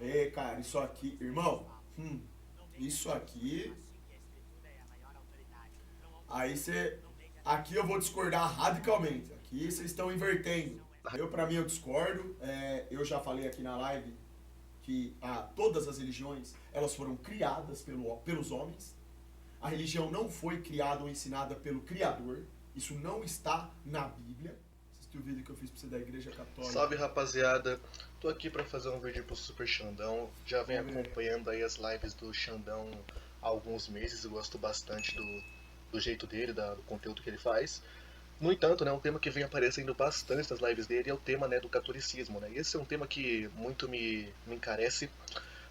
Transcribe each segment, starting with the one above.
É, cara, isso aqui, irmão, isso aqui, aí você, aqui eu vou discordar radicalmente. Aqui vocês estão invertendo. Pra mim, eu discordo. Eu já falei aqui na live que todas as religiões elas foram criadas pelos homens. A religião não foi criada ou ensinada pelo Criador. Isso não está na Bíblia. Assistiu o vídeo que eu fiz pra você da Igreja Católica. Salve, rapaziada, tô aqui pra fazer um vídeo pro Super Xandão. Já venho acompanhando aí as lives do Xandão há alguns meses e gosto bastante do jeito dele, do conteúdo que ele faz. No entanto, né, um tema que vem aparecendo bastante nas lives dele é o tema, né, do catolicismo, né? E esse é um tema que muito me encarece,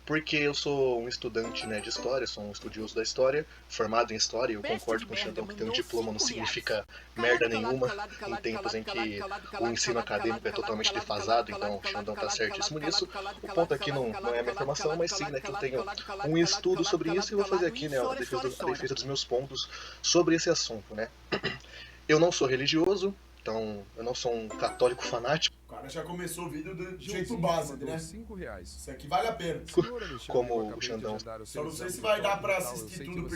porque eu sou um estudante, né, de história, sou um estudioso da história, formado em história, e eu concordo com o Xandão que ter um diploma não significa merda nenhuma, em tempos em que o ensino acadêmico é totalmente defasado, então o Xandão tá certíssimo nisso. O ponto aqui não é a minha formação, mas sim, né, que eu tenho um estudo sobre isso e eu vou fazer aqui, né, a defesa dos meus pontos sobre esse assunto, né. Eu não sou religioso, então eu não sou um católico fanático, O cara já começou o vídeo do jeito básico, né? Isso aqui vale a pena. como o Xandão. Só não sei se vai dar pra assistir tudo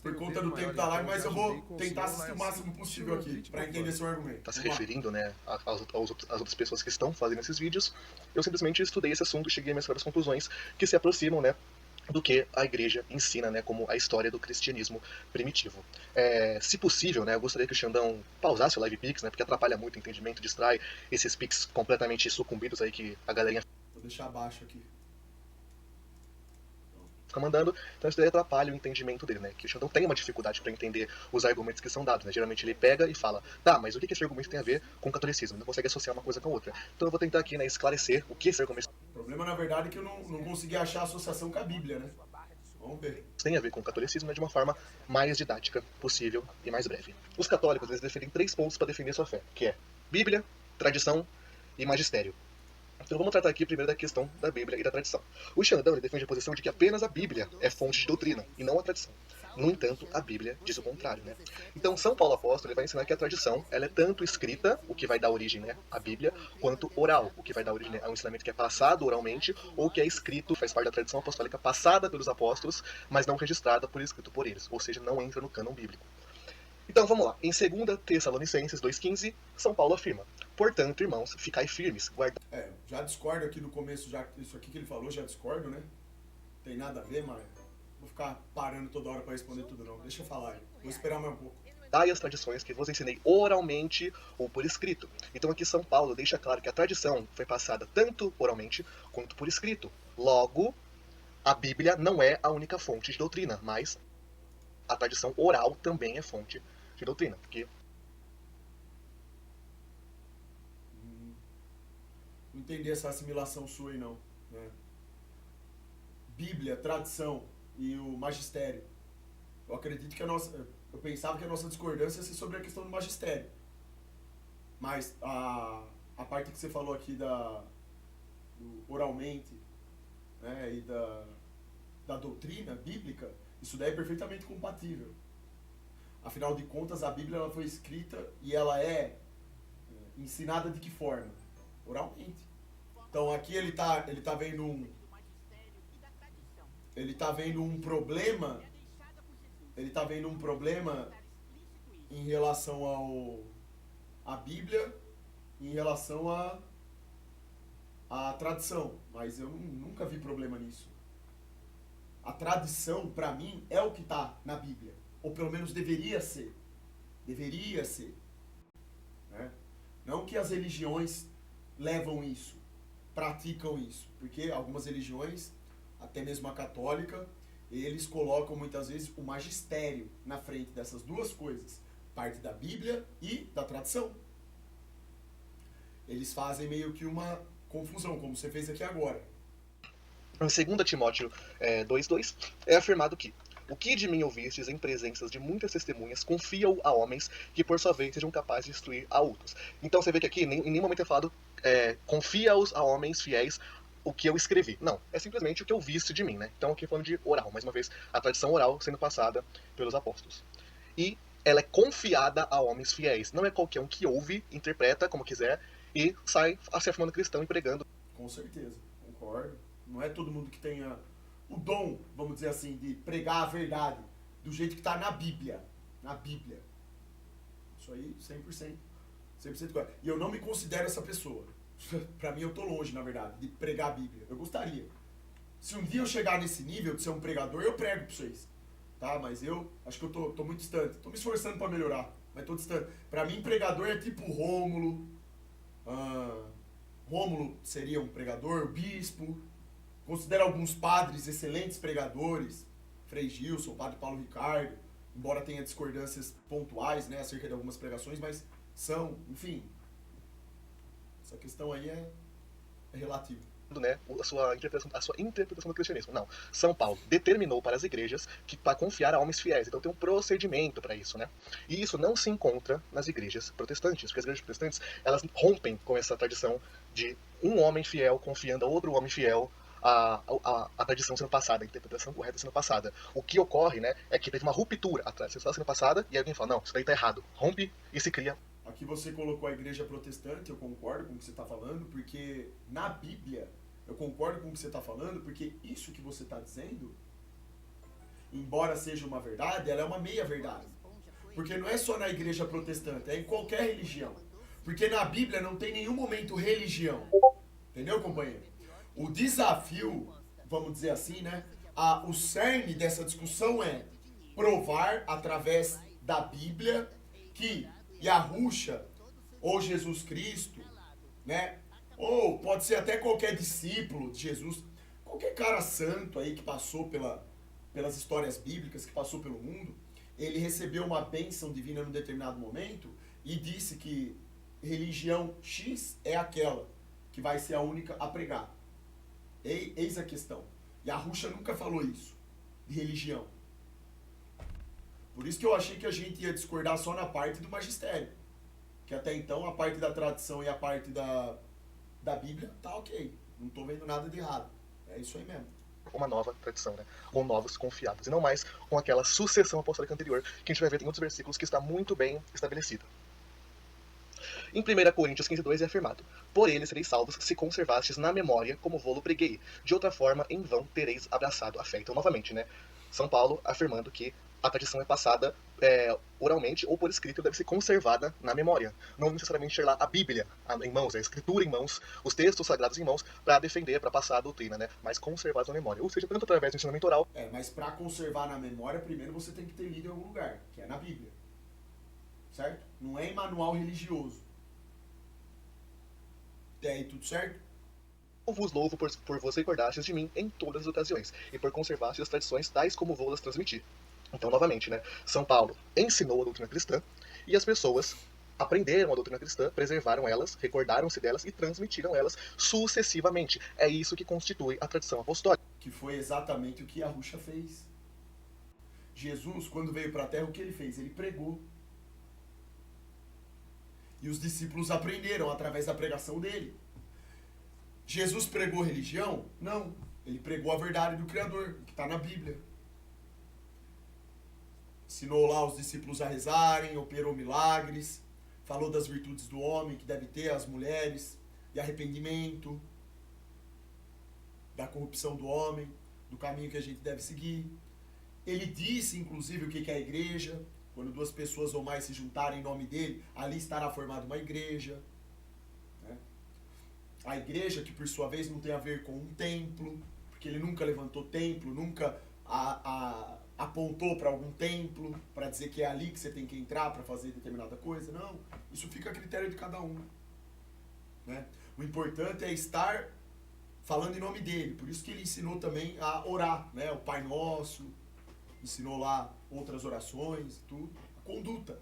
por conta do tempo da live, mas eu vou tentar assistir o máximo possível aqui, pra entender seu argumento. Tá se referindo, né, às outras pessoas que estão fazendo esses vídeos. Eu simplesmente estudei esse assunto e cheguei a minhas próprias conclusões que se aproximam, né, do que a igreja ensina, né, como a história do cristianismo primitivo. Se possível, né, eu gostaria que o Xandão pausasse o Live Pix, né, porque atrapalha muito o entendimento, distrai esses Pix completamente sucumbidos aí que a galerinha Vou deixar abaixo aqui. fica mandando, então isso daí atrapalha o entendimento dele, né, que o Xandão tem uma dificuldade para entender os argumentos que são dados, né, geralmente ele pega e fala, tá, mas o que esse argumento tem a ver com o catolicismo? Ele não consegue associar uma coisa com a outra. Então eu vou tentar aqui, né, esclarecer o que esse argumento O problema, na verdade, é que eu não consegui achar a associação com a Bíblia, né? Vamos ver. tem a ver com o catolicismo, né, de uma forma mais didática possível e mais breve. Os católicos, eles defendem 3 pontos para defender sua fé, que é Bíblia, tradição e magistério. Então vamos tratar aqui primeiro da questão da Bíblia e da tradição. O Xandão ele defende a posição de que apenas a Bíblia é fonte de doutrina, e não a tradição. No entanto, a Bíblia diz o contrário, né? Então São Paulo Apóstolo ele vai ensinar que a tradição ela é tanto escrita, o que vai dar origem, né, à Bíblia, quanto oral, o que vai dar origem, né, a um ensinamento que é passado oralmente, ou que é escrito, faz parte da tradição apostólica passada pelos apóstolos, mas não registrada por escrito por eles, ou seja, não entra no cânon bíblico. Então vamos lá. Em 2 Tessalonicenses 2,15, São Paulo afirma: portanto, irmãos, ficai firmes, guardai. Já discordo aqui no começo, já isso aqui que ele falou, já discordo, né? Tem nada a ver, mas vou ficar parando toda hora pra responder tudo não. Deixa eu falar aí. Vou esperar mais um pouco. Dai as tradições que vos ensinei oralmente ou por escrito. Então aqui São Paulo deixa claro que a tradição foi passada tanto oralmente quanto por escrito. Logo, a Bíblia não é a única fonte de doutrina, mas a tradição oral também é fonte de doutrina. Porque Não entendi essa assimilação sua aí não, né? Bíblia, tradição e o magistério. Eu acredito que eu pensava que a nossa discordância ia ser sobre a questão do magistério. Mas a parte que você falou aqui do oralmente, né, e da doutrina bíblica, isso daí é perfeitamente compatível. Afinal de contas, a Bíblia ela foi escrita e ela é ensinada de que forma? Oralmente. Então aqui ele tá vendo um problema, ele tá vendo um problema em relação à Bíblia, em relação à tradição, mas eu nunca vi problema nisso. A tradição, para mim, é o que está na Bíblia, ou pelo menos deveria ser. Deveria ser. Né? Não que as religiões levam isso, praticam isso, porque algumas religiões, até mesmo a católica, eles colocam muitas vezes o magistério na frente dessas duas coisas, parte da Bíblia e da tradição. Eles fazem meio que uma confusão, como você fez aqui agora. em 2 Timóteo 2,2 é afirmado que o que de mim ouvistes em presenças de muitas testemunhas, confia-o a homens que por sua vez sejam capazes de instruir a outros. Então você vê que aqui em nenhum momento é falado confia-os a homens fiéis o que eu escrevi. Não, é simplesmente o que eu viste de mim, né? Então aqui falando de oral, mais uma vez, a tradição oral sendo passada pelos apóstolos. E ela é confiada a homens fiéis. Não é qualquer um que ouve, interpreta como quiser e sai se afirmando cristão e pregando. Com certeza, concordo. Não é todo mundo que tenha o dom, vamos dizer assim, de pregar a verdade do jeito que está na Bíblia. Na Bíblia. Isso aí, 100%. 100% correto. E eu não me considero essa pessoa. Pra mim, eu tô longe, na verdade, de pregar a Bíblia. Eu gostaria. Se um dia eu chegar nesse nível de ser um pregador, eu prego pra vocês. Tá? Mas eu acho que eu tô muito distante. Tô me esforçando pra melhorar, mas tô distante. Pra mim, pregador é tipo Rômulo. Rômulo seria um pregador, bispo. Considero alguns padres excelentes pregadores. Frei Gilson, Padre Paulo Ricardo. Embora tenha discordâncias pontuais, né, acerca de algumas pregações, mas são, enfim. Essa questão aí é relativa. Né, a sua interpretação do cristianismo. Não. São Paulo determinou para as igrejas que para confiar a homens fiéis. Então tem um procedimento para isso, né? E isso não se encontra nas igrejas protestantes, porque as igrejas protestantes, elas rompem com essa tradição de um homem fiel confiando a outro homem fiel, a tradição sendo passada, a interpretação correta sendo passada. O que ocorre, né, é que teve uma ruptura, a tradição está sendo passada e alguém fala, não, isso daí está errado. Rompe e se cria. Aqui você colocou a igreja protestante, eu concordo com o que você está falando, porque na Bíblia, eu concordo com o que você está falando, porque isso que você está dizendo, embora seja uma verdade, ela é uma meia-verdade. Porque não é só na igreja protestante, é em qualquer religião. Porque na Bíblia não tem nenhum momento religião. Entendeu, companheiro? O desafio, vamos dizer assim, né? O cerne dessa discussão é provar através da Bíblia que Yahushua, ou Jesus Cristo, né? Ou pode ser até qualquer discípulo de Jesus, qualquer cara santo aí que passou pelas histórias bíblicas, que passou pelo mundo, ele recebeu uma bênção divina num determinado momento e disse que religião X é aquela que vai ser a única a pregar. Eis a questão. Yahushua nunca falou isso, de religião. Por isso que eu achei que a gente ia discordar só na parte do magistério. Que até então a parte da tradição e a parte da Bíblia tá ok. Não tô vendo nada de errado. É isso aí mesmo. Uma nova tradição, né? Com novos confiados. E não mais com aquela sucessão apostólica anterior que a gente vai ver em outros versículos que está muito bem estabelecida. Em 1 Coríntios 15:2 é afirmado: por ele sereis salvos se conservastes na memória como vou-lo preguei. De outra forma, em vão tereis abraçado a fé. Então, novamente, né? São Paulo afirmando que a tradição é passada oralmente ou por escrito, deve ser conservada na memória. Não necessariamente ter lá a Bíblia em mãos, a escritura em mãos, os textos sagrados em mãos, para defender, para passar a doutrina, né? Mas conservados na memória. Ou seja, tanto através do ensinamento oral. Mas para conservar na memória, primeiro você tem que ter lido em algum lugar, que é na Bíblia. Certo? Não é em manual religioso. Até aí tudo certo? Eu vos louvo por vos recordastes de mim em todas as ocasiões, e por conservastes as tradições tais como vou-las transmitir. Então, novamente, né, São Paulo ensinou a doutrina cristã, e as pessoas aprenderam a doutrina cristã, preservaram elas, recordaram-se delas e transmitiram elas sucessivamente. É isso que constitui a tradição apostólica. Que foi exatamente o que Yahushua fez. Jesus, quando veio para a terra, o que ele fez? Ele pregou. E os discípulos aprenderam através da pregação dele. Jesus pregou religião? Não. Ele pregou a verdade do Criador, que está na Bíblia. Ensinou lá os discípulos a rezarem, operou milagres, falou das virtudes do homem que deve ter, as mulheres, de arrependimento, da corrupção do homem, do caminho que a gente deve seguir. Ele disse, inclusive, o que é a igreja. Quando duas pessoas ou mais se juntarem em nome dele, ali estará formada uma igreja. Né? A igreja, que por sua vez não tem a ver com um templo, porque ele nunca levantou templo, nunca apontou para algum templo, para dizer que é ali que você tem que entrar para fazer determinada coisa. Não, isso fica a critério de cada um. Né? O importante é estar falando em nome dele. Por isso que ele ensinou também a orar, né? O Pai Nosso, ensinou lá outras orações, tudo. A conduta.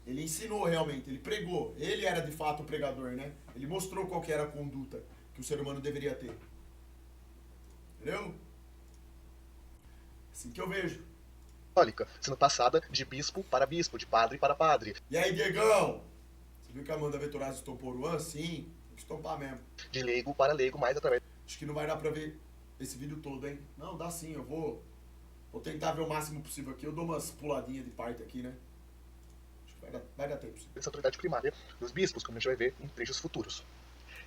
Ele ensinou realmente, ele pregou. Ele era de fato o pregador, né? Ele mostrou qual que era a conduta que o ser humano deveria ter. Entendeu? Assim que eu vejo. Sendo passada de bispo para bispo, de padre para padre. E aí, Diegão? Você viu que a Amanda Vetorazzi estompou o Ruan? Sim, tem que estompar mesmo. De leigo para leigo, mais através. Acho que não vai dar pra ver esse vídeo todo, hein? Não, dá sim, eu vou tentar ver o máximo possível aqui. Eu dou umas puladinhas de parte aqui, né? Acho que vai dar tempo. Sim. Essa autoridade primária dos bispos, como a gente vai ver em trechos futuros.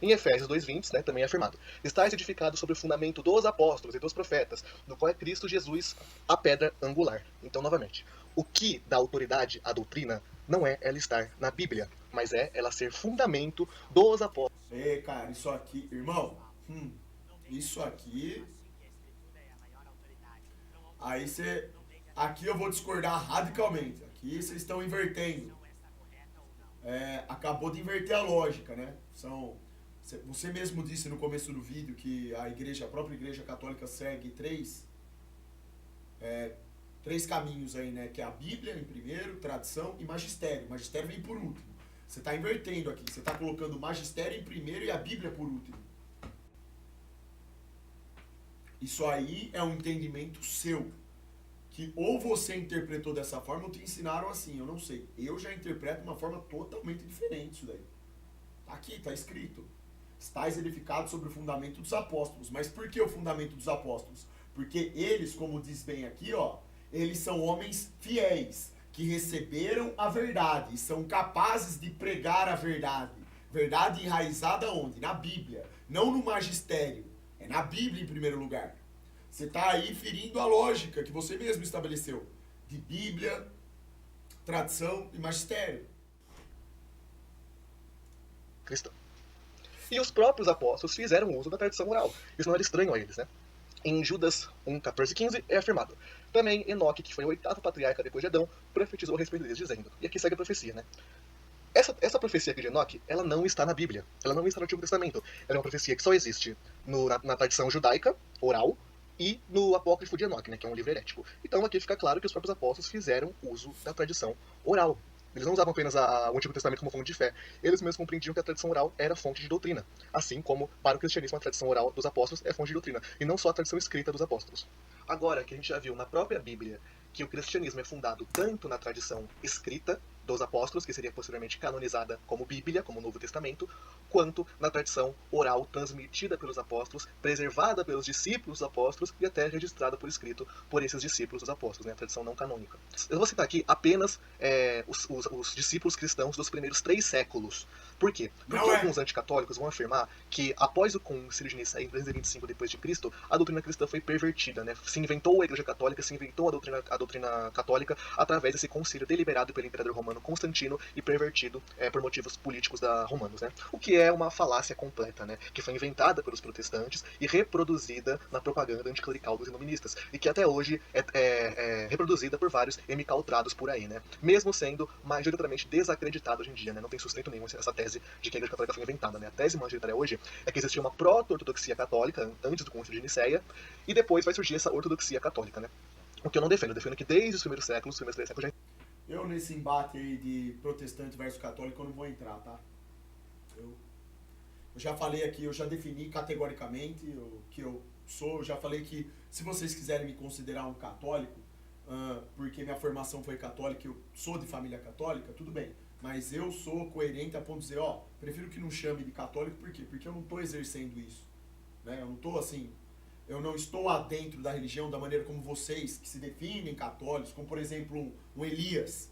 Em Efésios 2:20, né, também é afirmado: estáis edificados sobre o fundamento dos apóstolos e dos profetas, no qual é Cristo Jesus a pedra angular. Então, novamente, o que dá autoridade à doutrina não é ela estar na Bíblia, mas é ela ser fundamento dos apóstolos. Cara, isso aqui, irmão, isso aqui. Aí você. Aqui eu vou discordar radicalmente. Aqui vocês estão invertendo. Acabou de inverter a lógica, né? Você mesmo disse no começo do vídeo que a própria igreja católica segue três caminhos aí, né? Que é a Bíblia em primeiro, tradição e magistério. O magistério vem por último. Você está invertendo aqui. Você está colocando o magistério em primeiro e a Bíblia por último. Isso aí é um entendimento seu. Que ou você interpretou dessa forma ou te ensinaram assim, eu não sei. Eu já interpreto de uma forma totalmente diferente isso daí. Tá aqui, tá escrito. Estais edificados sobre o fundamento dos apóstolos. Mas por que o fundamento dos apóstolos? Porque eles, como diz bem aqui, ó, eles são homens fiéis, que receberam a verdade e são capazes de pregar a verdade. Verdade enraizada onde? Na Bíblia. Não no magistério. É na Bíblia em primeiro lugar. Você está aí ferindo a lógica que você mesmo estabeleceu. De Bíblia, tradição e magistério. Cristão. E os próprios apóstolos fizeram uso da tradição oral. Isso não era estranho a eles, né? Em Judas 1:14 e 15 é afirmado: também Enoque, que foi o 8º patriarca depois de Adão, profetizou a respeito deles, dizendo. E aqui segue a profecia, né? Essa profecia aqui de Enoque, ela não está na Bíblia. Ela não está no Antigo Testamento. Ela é uma profecia que só existe na tradição judaica, oral, e no Apócrifo de Enoque, né, que é um livro herético. Então aqui fica claro que os próprios apóstolos fizeram uso da tradição oral. Eles não usavam apenas o Antigo Testamento como fonte de fé. Eles mesmos compreendiam que a tradição oral era fonte de doutrina. Assim como, para o cristianismo, a tradição oral dos apóstolos é fonte de doutrina. E não só a tradição escrita dos apóstolos. Agora que a gente já viu na própria Bíblia que o cristianismo é fundado tanto na tradição escrita dos apóstolos, que seria posteriormente canonizada como Bíblia, como Novo Testamento, quanto na tradição oral transmitida pelos apóstolos, preservada pelos discípulos dos apóstolos e até registrada por escrito por esses discípulos dos apóstolos, né? A tradição não canônica. Eu vou citar aqui apenas os discípulos cristãos dos primeiros 3 séculos. Por quê? Porque alguns anticatólicos vão afirmar que após o Concílio de Nicéia, em 325 d.C., a doutrina cristã foi pervertida, né? Se inventou a Igreja Católica, se inventou a doutrina católica através desse concílio deliberado pelo imperador romano Constantino e pervertido por motivos políticos romanos, né? O que é uma falácia completa, né? Que foi inventada pelos protestantes e reproduzida na propaganda anticlerical dos iluministas e que até hoje é reproduzida por vários emicaltrados por aí, né? Mesmo sendo majoritariamente desacreditada hoje em dia, né? Não tem sustento nenhum essa tese de que a Igreja Católica foi inventada, né? A tese majoritária hoje é que existia uma proto-ortodoxia católica antes do Concílio de Nicéia e depois vai surgir essa ortodoxia católica, né? O que eu não defendo, eu defendo que desde os primeiros séculos, já... Eu nesse embate aí de protestante versus católico eu não vou entrar, tá? Eu já falei aqui, eu já defini categoricamente o que eu sou, eu já falei que se vocês quiserem me considerar um católico, porque minha formação foi católica, eu sou de família católica, tudo bem. Mas eu sou coerente a ponto de dizer, prefiro que não chame de católico, por quê? Porque eu não estou exercendo isso. Né? Eu não estou assim, eu não estou lá dentro da religião da maneira como vocês, que se definem católicos, como por exemplo um Elias,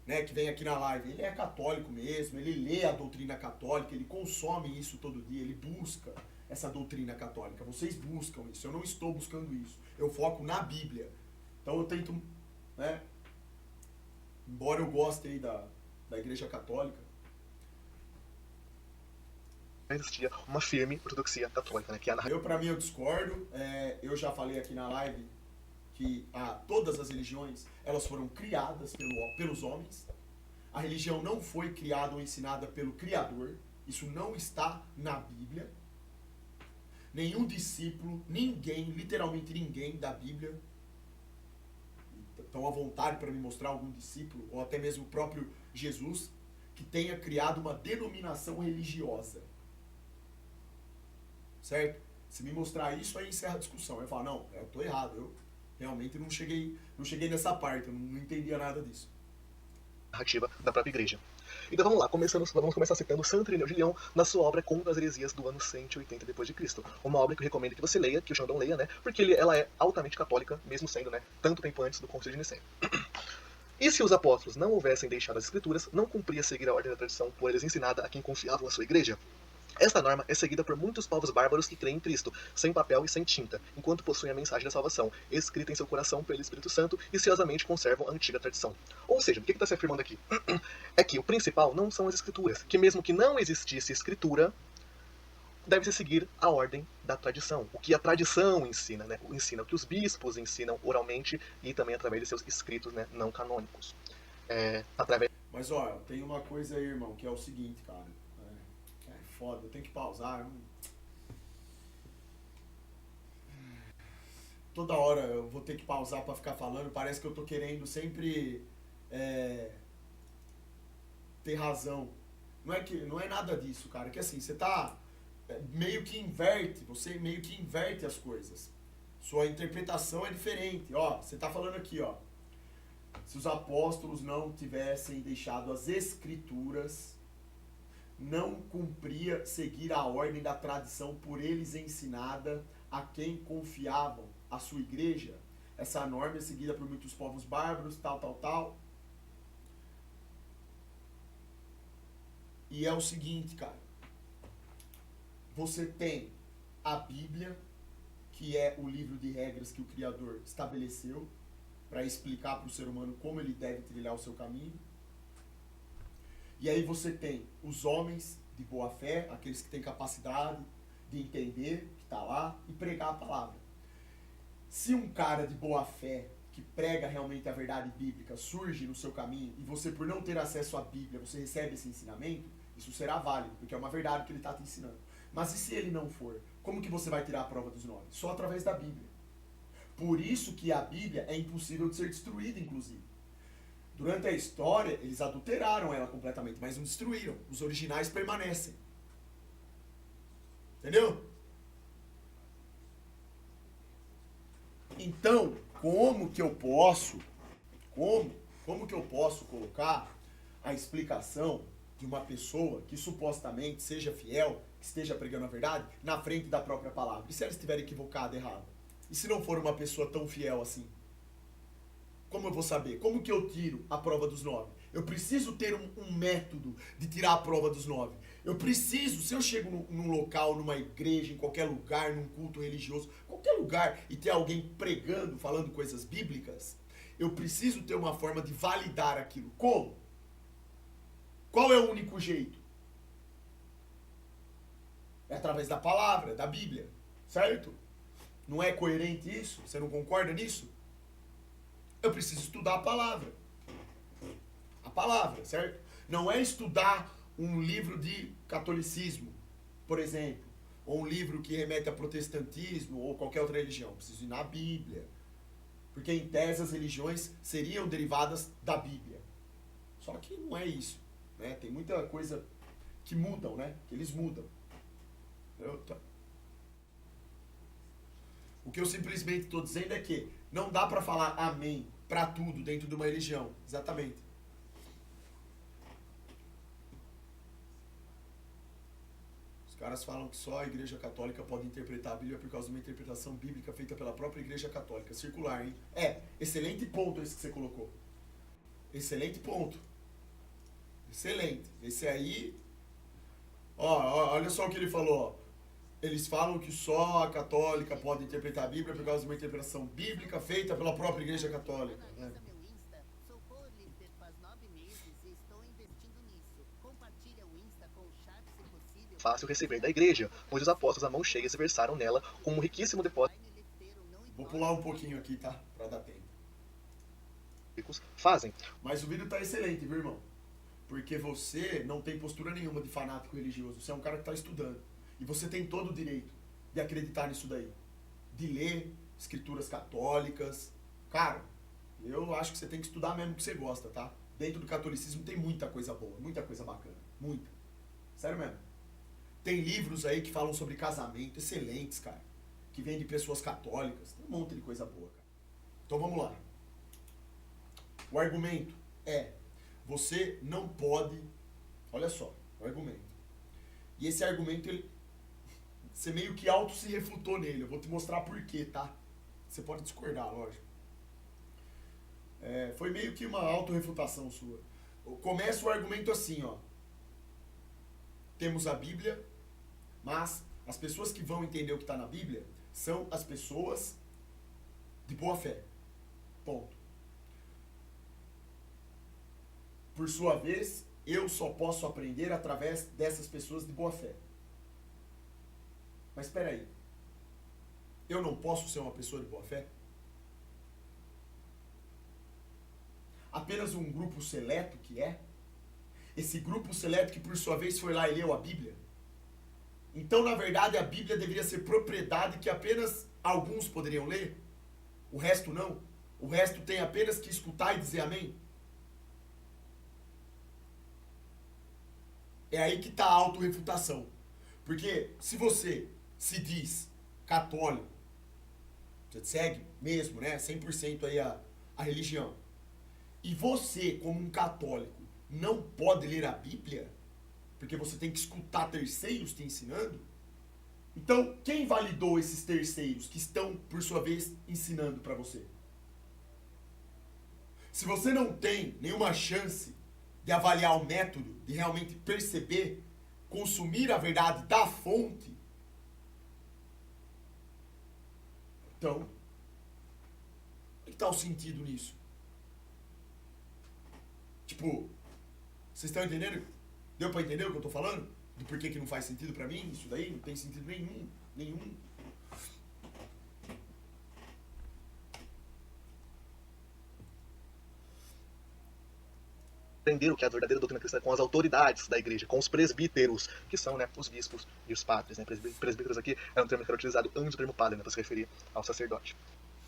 né, que vem aqui na live. Ele é católico mesmo, ele lê a doutrina católica, ele consome isso todo dia, ele busca essa doutrina católica. Vocês buscam isso, eu não estou buscando isso. Eu foco na Bíblia. Então eu tento, né, embora eu goste aí da Igreja Católica, existia uma firme ortodoxia católica, né? Que pra mim, eu discordo. Eu já falei aqui na live que todas as religiões, elas foram criadas pelos homens. A religião não foi criada ou ensinada pelo Criador. Isso não está na Bíblia. Nenhum discípulo, ninguém, literalmente ninguém da Bíblia, estão à vontade para me mostrar algum discípulo, ou até mesmo o próprio Jesus, que tenha criado uma denominação religiosa. Certo? Se me mostrar isso, aí encerra a discussão. Eu falo, não, eu estou errado, eu realmente não cheguei nessa parte, eu não entendia nada disso. Narrativa da própria igreja. Então vamos lá, vamos começar citando Santo Irineu de Leão na sua obra Contra as Heresias do ano 180 d.C. Uma obra que eu recomendo que você leia, que o Xandão leia, né? Porque ela é altamente católica, mesmo sendo, né, tanto tempo antes do Concílio de Nicéia. E se os apóstolos não houvessem deixado as escrituras, não cumpria seguir a ordem da tradição por eles ensinada a quem confiava na sua igreja? Esta norma é seguida por muitos povos bárbaros que creem em Cristo, sem papel e sem tinta, enquanto possuem a mensagem da salvação, escrita em seu coração pelo Espírito Santo e ciosamente conservam a antiga tradição. Ou seja, o que está se afirmando aqui? É que o principal não são as escrituras, que mesmo que não existisse escritura, deve-se seguir a ordem da tradição. O que a tradição ensina, né? Ensina o que os bispos ensinam oralmente e também através de seus escritos, né, não canônicos. Através... Mas olha, tem uma coisa aí, irmão, que é o seguinte, cara. É foda, eu tenho que pausar. Toda hora eu vou ter que pausar pra ficar falando. Parece que eu tô querendo sempre ter razão. Não é nada disso, cara. Que assim, você tá você meio que inverte as coisas. Sua interpretação é diferente. Ó, você tá falando aqui, ó. Se os apóstolos não tivessem deixado as escrituras, não cumpria seguir a ordem da tradição por eles ensinada a quem confiavam, a sua igreja. Essa norma é seguida por muitos povos bárbaros, tal. E é o seguinte, cara. Você tem a Bíblia, que é o livro de regras que o Criador estabeleceu para explicar para o ser humano como ele deve trilhar o seu caminho. E aí você tem os homens de boa fé, aqueles que têm capacidade de entender, que está lá, e pregar a palavra. Se um cara de boa fé, que prega realmente a verdade bíblica, surge no seu caminho, e você, por não ter acesso à Bíblia, você recebe esse ensinamento, isso será válido, porque é uma verdade que ele está te ensinando. Mas e se ele não for? Como que você vai tirar a prova dos 9? Só através da Bíblia. Por isso que a Bíblia é impossível de ser destruída, inclusive. Durante a história, eles adulteraram ela completamente, mas não destruíram. Os originais permanecem. Entendeu? Então, como que eu posso colocar a explicação de uma pessoa que supostamente seja fiel, que esteja pregando a verdade, na frente da própria palavra? E se ela estiver equivocada, errada? E se não for uma pessoa tão fiel assim? Como eu vou saber? Como que eu tiro a prova dos 9? Eu preciso ter um método de tirar a prova dos 9. Eu preciso, se eu chego num local, numa igreja, em qualquer lugar, num culto religioso, qualquer lugar, e ter alguém pregando, falando coisas bíblicas, eu preciso ter uma forma de validar aquilo. Como? Qual é o único jeito? É através da palavra, da Bíblia, certo? Não é coerente isso? Você não concorda nisso? Eu preciso estudar a palavra. A palavra, certo? Não é estudar um livro de catolicismo, por exemplo, ou um livro que remete a protestantismo ou qualquer outra religião. Eu preciso ir na Bíblia. Porque em tese as religiões seriam derivadas da Bíblia. Só que não é isso, né? Tem muita coisa que mudam, né? Que eles mudam. O que eu simplesmente estou dizendo é que não dá para falar amém para tudo dentro de uma religião. Exatamente. Os caras falam que só a Igreja Católica pode interpretar a Bíblia por causa de uma interpretação bíblica feita pela própria Igreja Católica. Circular, hein? Excelente ponto esse que você colocou. Excelente ponto. Excelente. Esse aí... olha só o que ele falou, ó. Eles falam que só a católica pode interpretar a Bíblia por causa de uma interpretação bíblica feita pela própria Igreja Católica. Né? Fácil receber da igreja, onde os apóstolos a mão cheia se versaram nela como um riquíssimo depósito. Vou pular um pouquinho aqui, tá? Pra dar tempo. Fazem. Mas o vídeo tá excelente, viu, irmão? Porque você não tem postura nenhuma de fanático religioso. Você é um cara que tá estudando. E você tem todo o direito de acreditar nisso daí. De ler escrituras católicas. Cara, eu acho que você tem que estudar mesmo o que você gosta, tá? Dentro do catolicismo tem muita coisa boa, muita coisa bacana. Muita. Sério mesmo. Tem livros aí que falam sobre casamento, excelentes, cara. Que vêm de pessoas católicas. Tem um monte de coisa boa, cara. Então vamos lá. O argumento é: você não pode... Olha só, o argumento. E esse argumento, você meio que auto se refutou nele. Eu vou te mostrar por quê, tá? Você pode discordar, lógico. Foi meio que uma auto-refutação sua. Começa o argumento assim, ó. Temos a Bíblia, Mas as pessoas que vão entender o que está na Bíblia são as pessoas de boa fé. Ponto. Por sua vez, eu só posso aprender através dessas pessoas de boa fé. Mas espera aí. Eu não posso ser uma pessoa de boa fé? Apenas um grupo seleto que é? Esse grupo seleto que por sua vez foi lá e leu a Bíblia? Então, na verdade, a Bíblia deveria ser propriedade que apenas alguns poderiam ler? O resto não? O resto tem apenas que escutar e dizer amém? É aí que está a autorrefutação. Porque se você se diz católico, você segue mesmo, né? 100% aí a religião. E você, como um católico, não pode ler a Bíblia, porque você tem que escutar terceiros te ensinando. Então, quem validou esses terceiros que estão, por sua vez, ensinando para você? Se você não tem nenhuma chance de avaliar o método, de realmente perceber, consumir a verdade da fonte, então, o que está o sentido nisso? Tipo, vocês estão entendendo? Deu para entender o que eu tô falando? Do porquê que não faz sentido para mim? Isso daí não tem sentido nenhum. Aprender o que é a verdadeira doutrina cristã com as autoridades da igreja, com os presbíteros, que são, né, os bispos e os padres. Né? Presbíteros aqui é um termo que era utilizado antes do termo padre, né, para se referir ao sacerdote.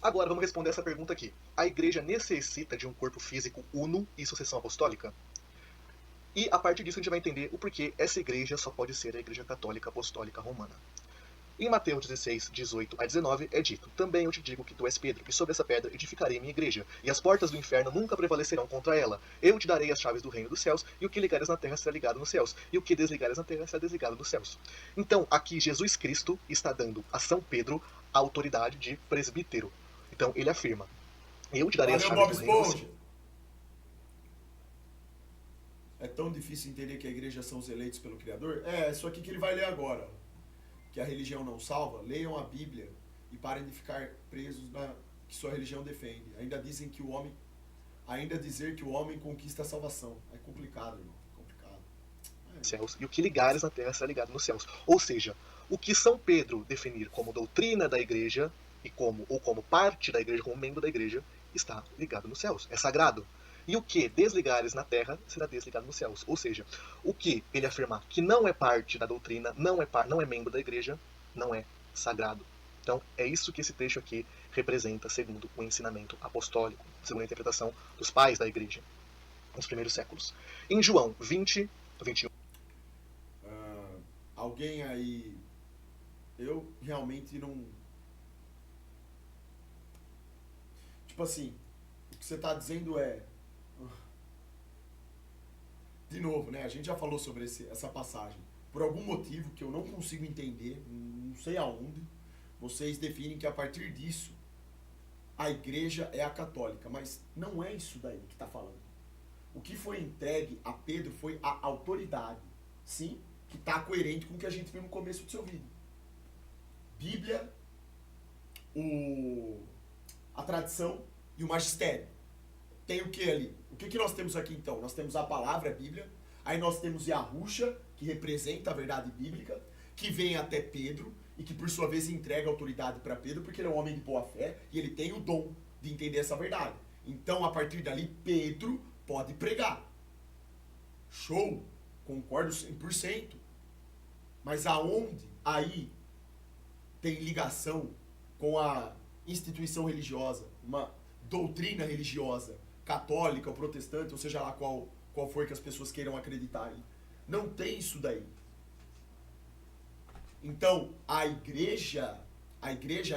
Agora, vamos responder essa pergunta aqui. A igreja necessita de um corpo físico uno e sucessão apostólica? E a partir disso a gente vai entender o porquê essa igreja só pode ser a igreja católica apostólica romana. Em Mateus 16, 18 a 19 é dito: também eu te digo que tu és Pedro, e sobre essa pedra edificarei minha igreja, e as portas do inferno nunca prevalecerão contra ela. Eu te darei as chaves do reino dos céus, e o que ligares na terra será ligado nos céus, e o que desligares na terra será desligado nos céus. Então, aqui Jesus Cristo está dando a São Pedro a autoridade de presbítero. Então, ele afirma: eu te darei as chaves do reino dos céus. É tão difícil entender que a igreja são os eleitos pelo Criador? É isso aqui que ele vai ler agora. Que a religião não salva, leiam a Bíblia e parem de ficar presos na que sua religião defende. Ainda dizer que o homem conquista a salvação. É complicado, irmão. É complicado. Céus, e o que ligares na terra será ligado nos céus. Ou seja, o que São Pedro definir como doutrina da igreja e como parte da igreja, como membro da igreja, está ligado nos céus. É sagrado. E o que desligares na terra será desligado nos céus. Ou seja, o que ele afirmar que não é parte da doutrina, não é membro da igreja, não é sagrado. Então, é isso que esse trecho aqui representa, segundo o ensinamento apostólico, segundo a interpretação dos pais da igreja, nos primeiros séculos. Em João 20, 21. Alguém aí... Eu realmente não... Tipo assim, o que você está dizendo é... De novo, né? A gente já falou sobre essa passagem. Por algum motivo que eu não consigo entender, não sei aonde, vocês definem que a partir disso a igreja é a católica, mas não é isso daí que está falando. O que foi entregue a Pedro foi a autoridade, sim, que está coerente com o que a gente viu no começo do seu vídeo. Bíblia, a tradição e o magistério. Tem o que ali? O que nós temos aqui então? Nós temos a palavra, a Bíblia, aí nós temos Yahusha, que representa a verdade bíblica, que vem até Pedro e que por sua vez entrega autoridade para Pedro, porque ele é um homem de boa fé e ele tem o dom de entender essa verdade. Então, a partir dali, Pedro pode pregar. Show! Concordo 100%. Mas aonde aí tem ligação com a instituição religiosa, uma doutrina religiosa, católica ou protestante, ou seja lá qual for que as pessoas queiram acreditar. Não tem isso daí. Então, a igreja,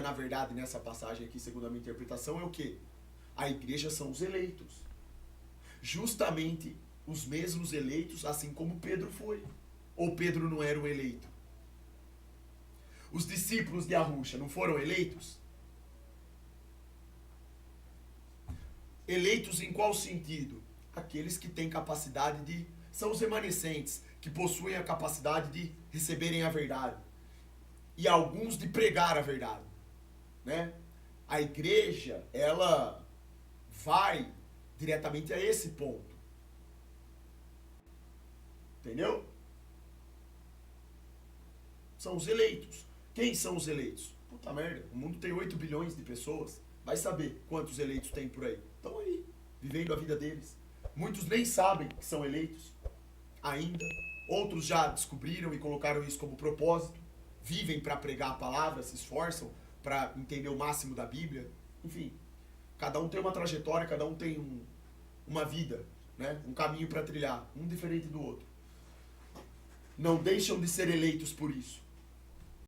na verdade, nessa passagem aqui, segundo a minha interpretação, é o quê? A igreja são os eleitos. Justamente os mesmos eleitos, assim como Pedro foi. Ou Pedro não era um eleito? Os discípulos de Yahusha não foram eleitos? Eleitos em qual sentido? Aqueles que têm capacidade de... São os remanescentes, que possuem a capacidade de receberem a verdade. E alguns de pregar a verdade, né? A igreja, ela vai diretamente a esse ponto. Entendeu? São os eleitos. Quem são os eleitos? Puta merda, o mundo tem 8 bilhões de pessoas. Vai saber quantos eleitos tem por aí. Estão aí, vivendo a vida deles. Muitos nem sabem que são eleitos ainda. Outros já descobriram e colocaram isso como propósito. Vivem para pregar a palavra, se esforçam para entender o máximo da Bíblia. Enfim, cada um tem uma trajetória, cada um tem uma vida, né? Um caminho para trilhar, um diferente do outro. Não deixam de ser eleitos por isso.